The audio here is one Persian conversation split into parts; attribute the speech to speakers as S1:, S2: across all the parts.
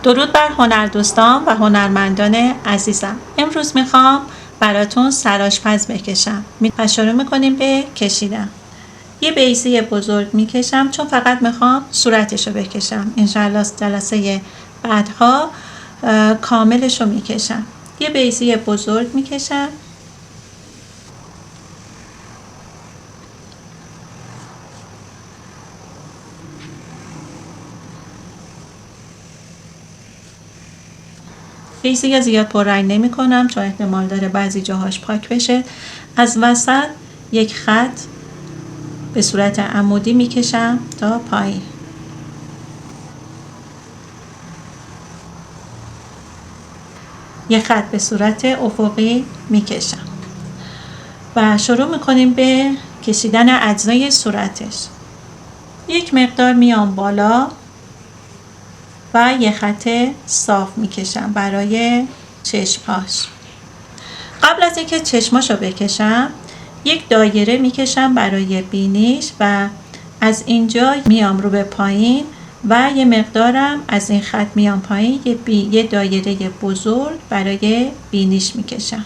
S1: درود بر هنردوستان و هنرمندان عزیزم. امروز میخوام براتون سرآشپز بکشم. پس شروع میکنیم به کشیدن. یه بیضه بزرگ میکشم چون فقط میخوام صورتشو بکشم. انشالله جلسه بعدها کاملشو میکشم. یه بیضه بزرگ میکشم. بیضه زیاد پررنگ نمی کنم چون احتمال داره بعضی جاهاش پاک بشه. از وسط یک خط به صورت عمودی میکشم تا پایین. یک خط به صورت افقی میکشم و شروع میکنیم به کشیدن اجزای صورتش. یک مقدار میام بالا و یک خط صاف میکشم برای چشمهاش. قبل از اینکه چشماشو بکشم یک دایره میکشم برای بینیش و از اینجا میام رو به پایین و یه مقدارم از این خط میام پایین، یه دایره بزرگ برای بینیش میکشم.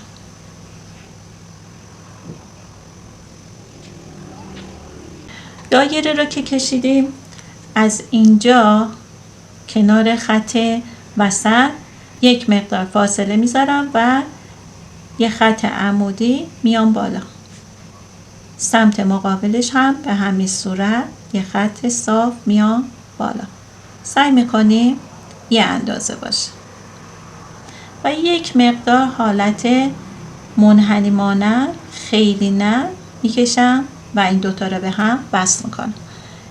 S1: دایره رو که کشیدیم از اینجا کنار خط وسط یک مقدار فاصله میذارم و یه خط عمودی میام بالا. سمت مقابلش هم به همین صورت یه خط صاف میام بالا. سعی میکنیم یه اندازه باشه و یک مقدار حالت منحنی مانند، خیلی نه، میکشم و این دوتا رو به هم وصل میکنم.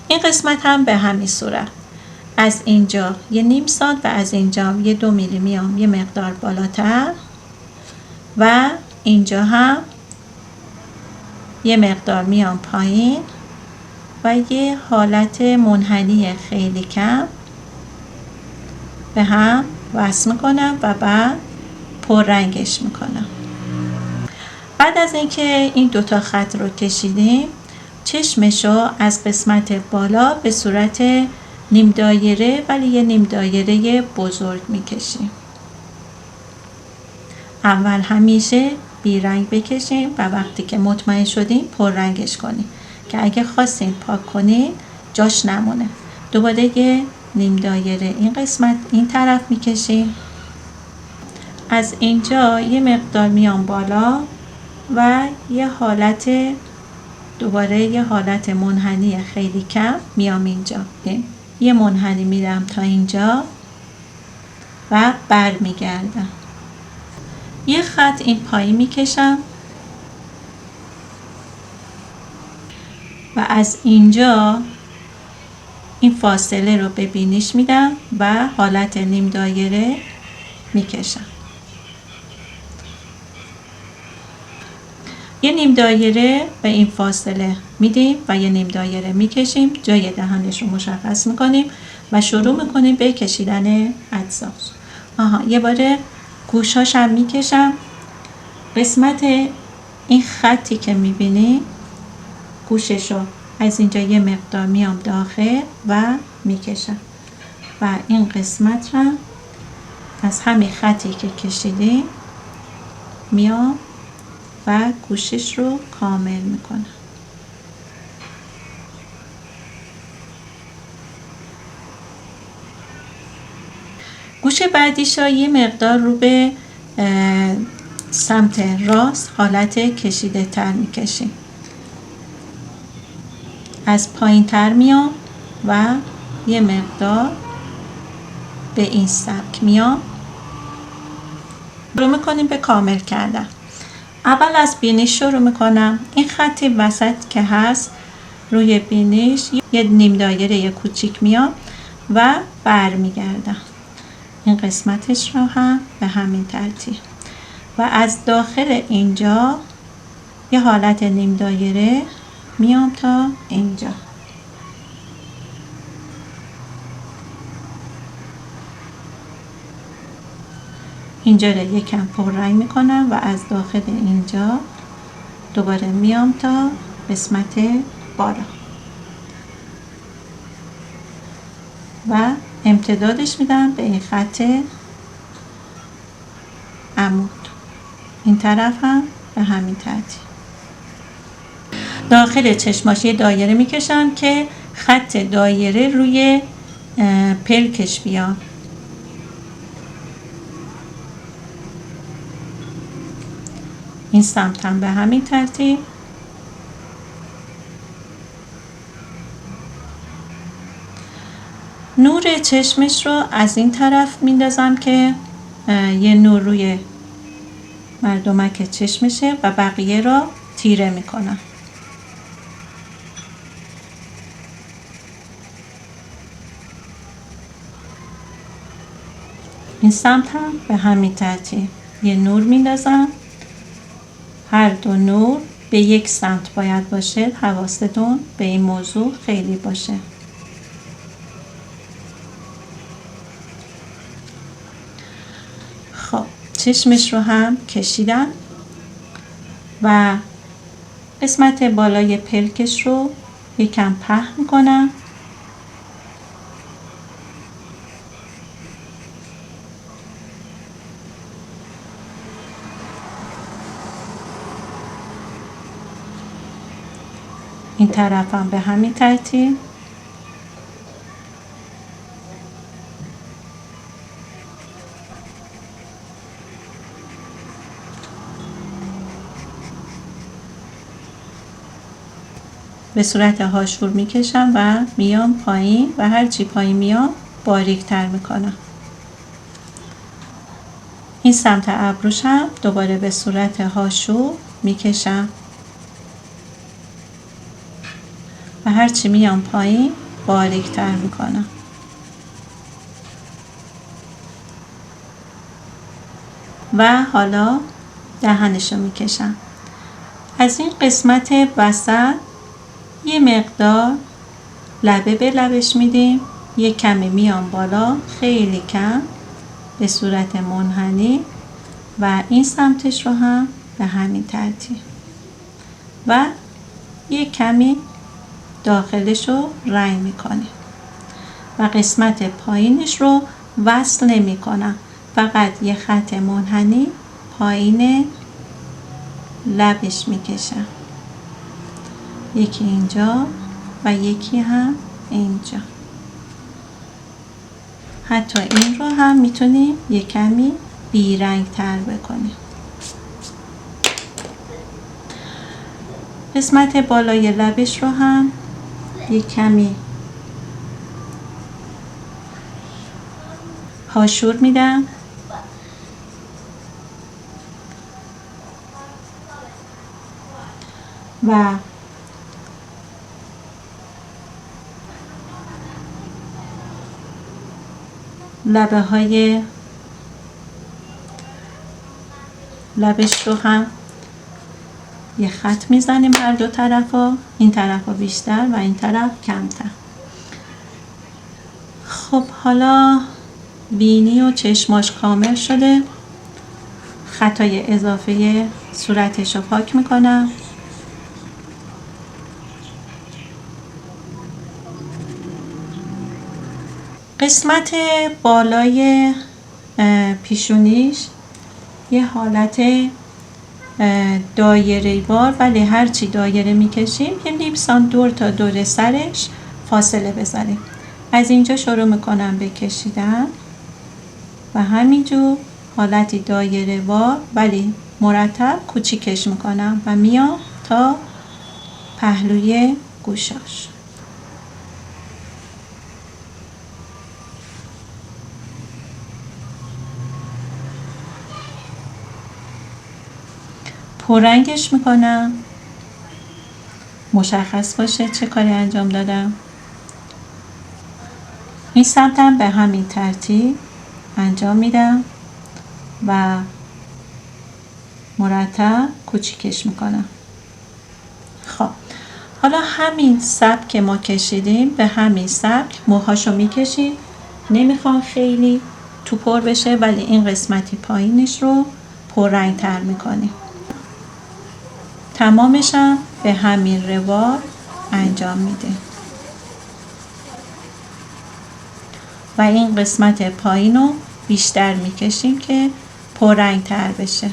S1: این قسمت هم به همین صورت از اینجا یه نیم سانت و از اینجا یه 2 میلی میام یه مقدار بالاتر و اینجا هم یه مقدار میام پایین و یه حالت منحنی خیلی کم به هم وصل میکنم و بعد پررنگش میکنم. بعد از اینکه این دوتا خط رو کشیدیم چشمشو از قسمت بالا به صورت نیم دایره ولی یه نیم دایره بزرگ میکشیم. اول همیشه بیرنگ بکشیم و وقتی که مطمئن شدیم پررنگش کنیم که اگه خواستین پاک کنین جاش نمونه. دوباره یه نیم دایره این قسمت این طرف میکشیم. از اینجا یه مقدار میام بالا و دوباره یه حالت منحنی خیلی کم میام اینجا. یه منحنی میدم تا اینجا و بر میگردم. یه خط این پایین میکشم و از اینجا این فاصله رو به بینیش میدم و حالت نیم دایره میکشم. یه نیم دایره به این فاصله میدیم و یه نیم دایره میکشیم، جای دهانش رو مشخص میکنیم و شروع میکنیم به کشیدن اجزا. یه بار گوشاش هم میکشم. قسمت این خطی که میبینی گوشش رو از اینجا یه مقدار میام داخل و میکشم و این قسمت رو از همین خطی که کشیدیم میام و گوشش رو کامل میکنم. گوش بعدیش رو یه مقدار رو به سمت راست حالت کشیده تر میکشیم. از پایین تر میام و یه مقدار به این سبک میام. شروع میکنیم به کامل کردن. اول از بینیش شروع میکنم. این خط وسط که هست روی بینیش یه نیم دایره کوچیک میام و بر میگردم. این قسمتش رو هم به همین ترتیب و از داخل اینجا یه حالت نیم دایره میام تا اینجا. اینجا رو یکم پررنگ میکنم و از داخل اینجا دوباره میام تا قسمت بالا و امتدادش میدم به این خط عمود. این طرف هم به همین ترتیب. داخل چشماش یه دایره میکشم که خط دایره روی پلکش بیاد. این سمت هم به همین ترتیب. نور چشمش رو از این طرف میندازم که یه نور روی مردمک چشمشه و بقیه را تیره میکنم. این سمت هم به همین ترتیب یه نور میندازم. هر دو نور به یک سمت باید باشه. حواستون به این موضوع خیلی باشه. خب چشمش رو هم کشیدم و قسمت بالای پلکش رو یکم پهن میکنم. این طرف هم به همین ترتیب. به صورت هاشور میکشم و میام پایین و هرچی پایین میام باریک تر میکنم. این سمت ابروش هم دوباره به صورت هاشور میکشم و هرچی میام پایین باریک تر میکنم. و حالا دهنشو میکشم. از این قسمت وسط یه مقدار لبه به لبش میدیم. یه کمی میام بالا، خیلی کم به صورت منحنی و این سمتش رو هم به همین ترتیب و یه کمی داخلش رو رنگ میکنیم و قسمت پایینش رو وصل نمی کنم. فقط یه خط منحنی پایین لبش میکشم. یکی اینجا و یکی هم اینجا. حتی این رو هم میتونیم یک کمی بیرنگ تر بکنیم. قسمت بالای لبش رو هم یک کمی هاشور میدم و لبه های لبش رو هم یه خط میزنیم هر دو طرفا. این طرفا بیشتر و این طرف کمتر. خب حالا بینی و چشماش کامل شده. خطای اضافه صورتش رو پاک میکنم. قسمت بالای پیشونیش یه حالت دایره وار، ولی هرچی دایره میکشیم یه نیم سانت دور تا دور سرش فاصله بذاریم. از اینجا شروع میکنم به کشیدن و همینجور حالتی دایره وار ولی مرتب کوچیکش میکنم و میام تا پهلوی گوشاش. پررنگش میکنم مشخص باشه چه کاری انجام دادم. این سمت هم به همین ترتیب انجام میدم و مرتب کوچیکش میکنم. خب حالا همین سبک که ما کشیدیم به همین سبک موهاشو میکشیم. نمیخوام خیلی تو پر بشه ولی این قسمتی پایینش رو پررنگ تر میکنیم. تمامش هم به همین روال انجام میده. و این قسمت پایین رو بیشتر میکشیم که پررنگ تر بشه.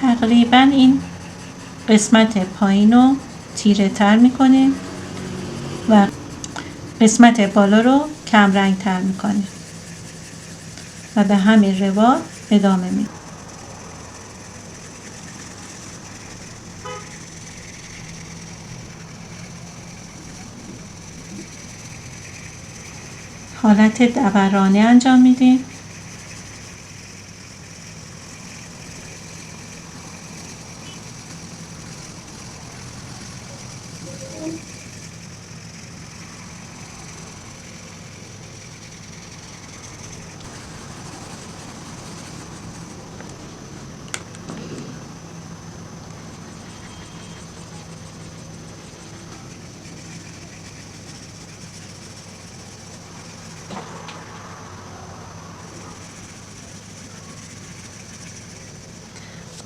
S1: تقریبا این قسمت پایین رو تیره تر میکنیم و قسمت بالا رو کم رنگ تر میکنیم و به همین روال ادامه میدیم. حالت دورانه انجام میدیم.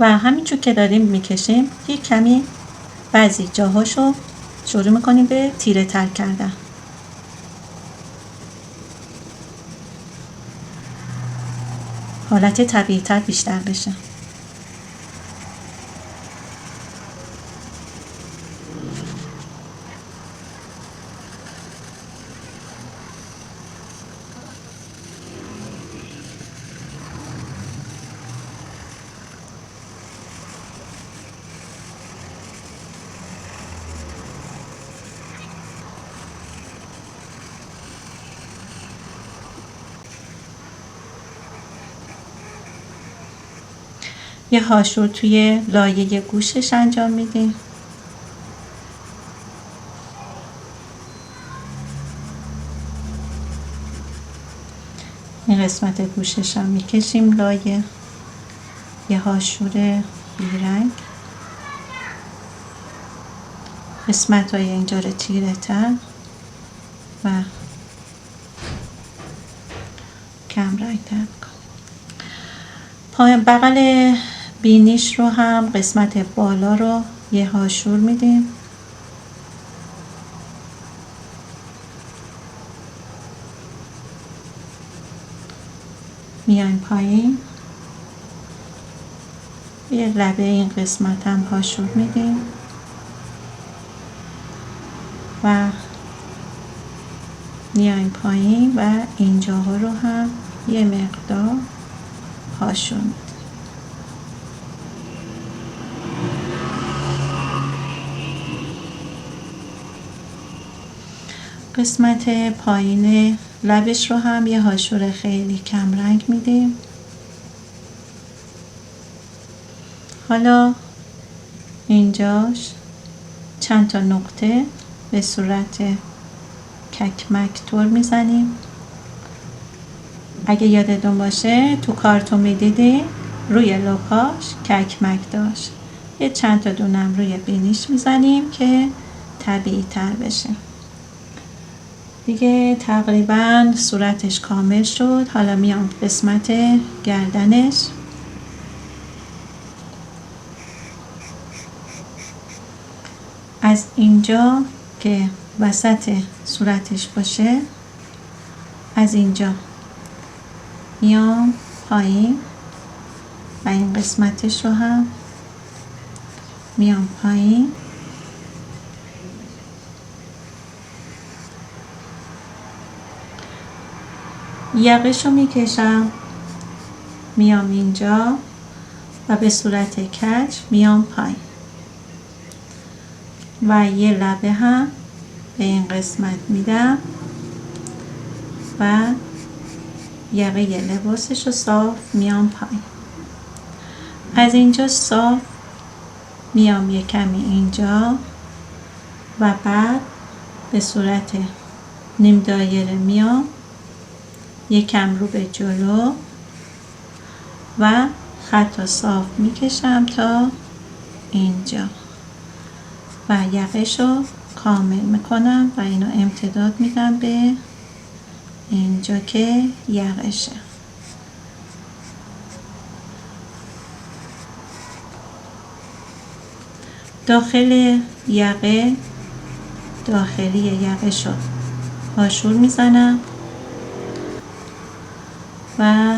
S1: و همینجور که داریم میکشیم یک کمی بعضی جاهاشو شروع میکنیم به تیره تر کردن. حالت طبیعی تر بیشتر بشه. یه هاشور توی لایه گوشش انجام میدیم. این قسمت گوشش هم میکشیم لایه، یه هاشور بیرنگ. قسمت های اینجا رو تیره تر و کم رنگ تر میکنیم. پایین بغل بینیش رو هم قسمت بالا رو یه هاشور میدیم. میایم پایین، یه لبه این قسمت هم هاشور میدیم و میایم پایین و اینجاها رو هم یه مقدار هاشور میدیم. قسمت پایین لبش رو هم یه هاشور خیلی کم رنگ میدیم. حالا اینجاش چند تا نقطه به صورت ککمک طور میزنیم. اگه یادتون باشه تو کارتون میدیدی روی لپاش ککمک داشت. یه چند تا دونم روی بینیش میزنیم که طبیعی تر بشه. دیگه تقریبا صورتش کامل شد. حالا میام قسمت گردنش. از اینجا که وسط صورتش باشه، از اینجا میام پایین و این قسمتش رو هم میام پایین. یقش رو میکشم، میام اینجا و به صورت کج میام پایین و یه لبه هم به این قسمت میدم و یقه لباسش رو صاف میام پایین. از اینجا صاف میام یه کمی اینجا و بعد به صورت نیم دایره میام یکم رو به جلو و خط صاف میکشم تا اینجا و یقش رو کامل میکنم و اینو امتداد میدم به اینجا که یقشه. داخل یقه، داخلی یقه شو هاشور میزنم و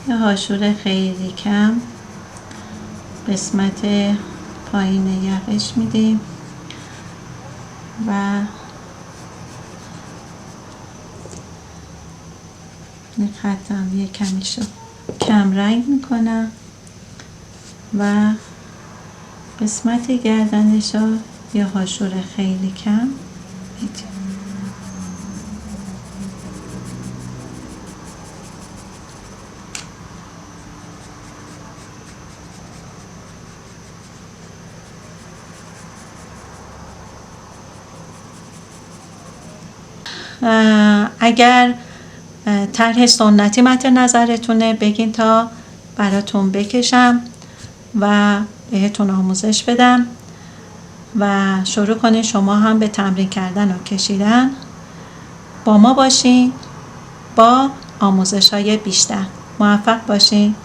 S1: یه هاشور خیلی کم قسمت پایین یقش میدیم و این خطم یه کمیشو کم رنگ میکنم و قسمت گردنشو یه هاشور خیلی کم میدیم. اگر طرح سنتی مد نظرتونه بگین تا براتون بکشم و بهتون آموزش بدم و شروع کنین شما هم به تمرین کردن و کشیدن با ما باشین. با آموزش های بیشتر موفق باشین.